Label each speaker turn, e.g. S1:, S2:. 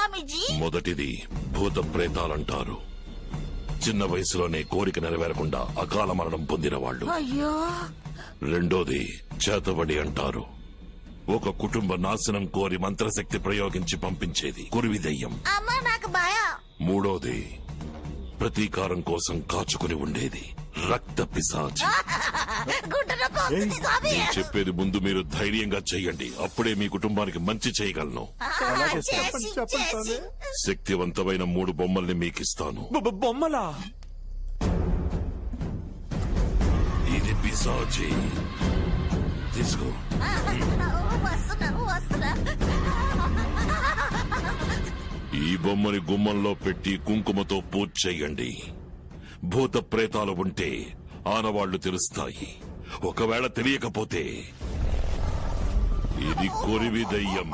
S1: స్వామీజీ?
S2: మొదటిది భూత ప్రేతాలంటారు. చిన్న వయసులోనే కోరిక నెరవేరకుండా అకాల మరణం పొందిన వాళ్ళు.
S1: అయ్యో.
S2: రెండోది చేతబడి అంటారు. ఒక కుటుంబ నాశనం కోరి మంత్రశక్తి ప్రయోగించి పంపించేది కురివి దెయ్యం.
S1: అమ్మా నాకు భయం.
S2: మూడోది ప్రతీకారం కోసం కాచుకుని ఉండేది రక్త పిశాచి.
S1: గుడ్డన పోస్తుంది స్వామి.
S2: నేను చెప్పేది ముందు మీరు ధైర్యంగా చెయ్యండి, అప్పుడే మీ కుటుంబానికి మంచి చేయగలను.
S1: చేసి.
S2: శక్తివంతమైన 3 బొమ్మల్ని మీకిస్తాను.
S3: బొమ్మలా?
S2: ఇది పిశాచి. తీసుకో.
S1: వస్తున్నా.
S2: ఈ బొమ్మని గుమ్మంలో పెట్టి కుంకుమతో పూజ చెయ్యండి. భూత ప్రేతాలు ఉంటే ఆనవాళ్లు తెలుస్తాయి. ఒకవేళ తెలియకపోతే ఇది కొరివి దయ్యం.